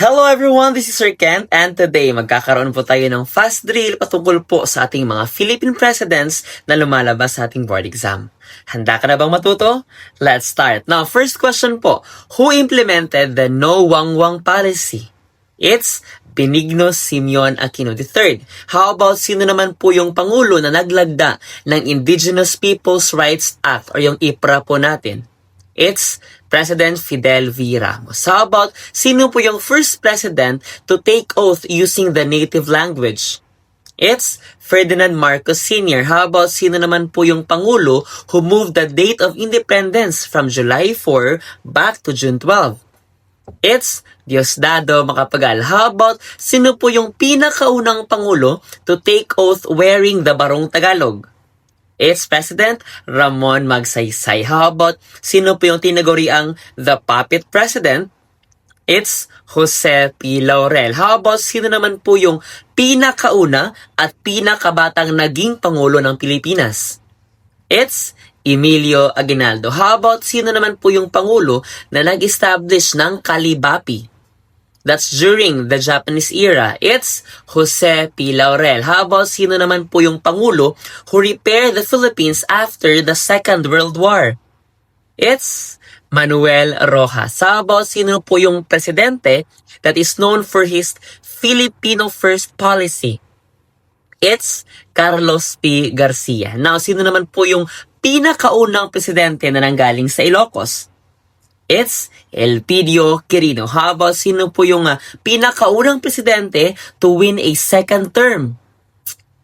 Hello everyone, this is Sir Kent and today magkakaroon po tayo ng fast drill patungkol po sa ating mga Philippine presidents na lumalabas sa ating board exam. Handa ka na bang matuto? Let's start. Now, first question po, who implemented the No Wangwang policy? It's Benigno Simeon Aquino III. How about sino naman po yung Pangulo na naglagda ng Indigenous Peoples' Rights Act o yung IPRA po natin? It's President Fidel V. Ramos. How about sino po yung first president to take oath using the native language? It's Ferdinand Marcos Sr. How about sino naman po yung Pangulo who moved the date of independence from July 4 back to June 12? It's Diosdado Macapagal. How about sino po yung pinakaunang Pangulo to take oath wearing the Barong Tagalog? It's President Ramon Magsaysay. How about sino po yung tinaguriang the puppet president? It's Jose P. Laurel. How about sino naman po yung pinakauna at pinakabatang naging Pangulo ng Pilipinas? It's Emilio Aguinaldo. How about sino naman po yung Pangulo na nag-establish ng Kalibapi? That's during the Japanese era. It's Jose P. Laurel. How about sino naman po yung Pangulo who repaired the Philippines after the Second World War? It's Manuel Rojas. How about sino po yung presidente that is known for his Filipino First policy? It's Carlos P. Garcia. Now, sino naman po yung pinakaunang presidente na nanggaling sa Ilocos? It's Elpidio Quirino. How about sino po yung pinakaunang presidente to win a second term?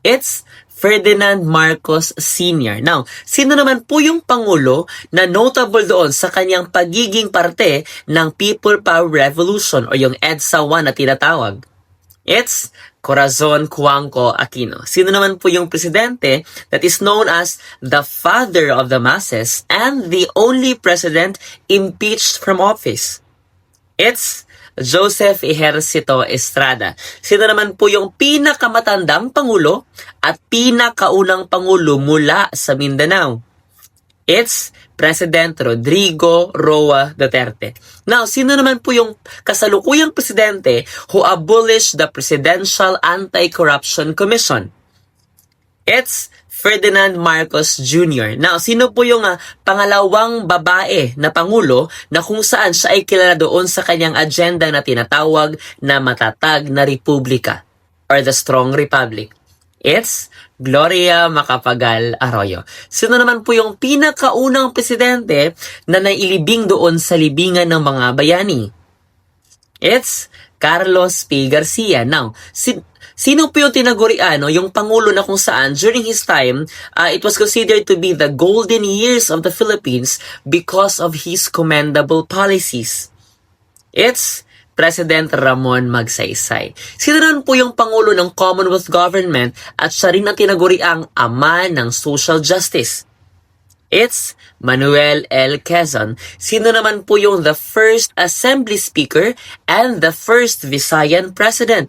It's Ferdinand Marcos Sr. Now, sino naman po yung Pangulo na notable doon sa kanyang pagiging parte ng People Power Revolution o yung EDSA 1 na tinatawag? It's Corazon Cuanco Aquino. Sino naman po yung presidente that is known as the father of the masses and the only president impeached from office? It's Joseph Ejercito Estrada. Sino naman po yung pinakamatandang Pangulo at pinakaunang Pangulo mula sa Mindanao? It's President Rodrigo Roa Duterte. Now, sino naman po yung kasalukuyang presidente who abolished the Presidential Anti-Corruption Commission? It's Ferdinand Marcos Jr. Now, sino po yung pangalawang babae na Pangulo na kung saan siya ay kilala doon sa kanyang agenda na tinatawag na matatag na republika or the strong republic? It's Gloria Macapagal Arroyo. Sino naman po yung pinakaunang presidente na nailibing doon sa libingan ng mga bayani? It's Carlos P. Garcia. Now, sino po yung tinagurian, yung Pangulo na kung saan during his time, it was considered to be the golden years of the Philippines because of his commendable policies? It's President Ramon Magsaysay. Sino naman po yung Pangulo ng Commonwealth Government at siya rin ang tinaguriang ama ng social justice? It's Manuel L. Quezon. Sino naman po yung the first Assembly Speaker and the first Visayan President?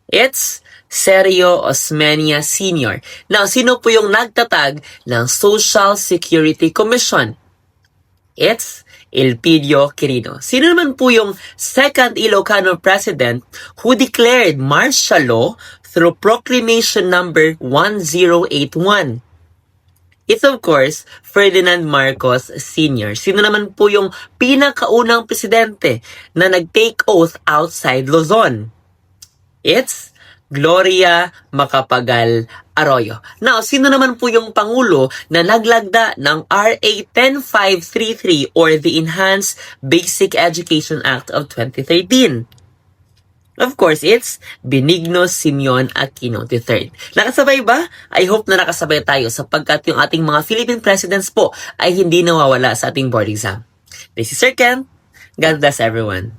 It's Sergio Osmeña Sr. Now, sino po yung nagtatag ng Social Security Commission? It's Elpidio Quirino. Sino naman po yung second Ilocano president who declared martial law through Proclamation number 1081? It's of course Ferdinand Marcos Sr. Sino naman po yung pinakaunang presidente na nag-take oath outside Luzon? It's Gloria Macapagal Arroyo. Now, sino naman po yung Pangulo na naglagda ng RA 10533 or the Enhanced Basic Education Act of 2013? Of course, it's Benigno Simeon Aquino III. Nakasabay ba? I hope na nakasabay tayo sapagkat yung ating mga Philippine presidents po ay hindi nawawala sa ating board exam. This is Sir Ken. God bless everyone.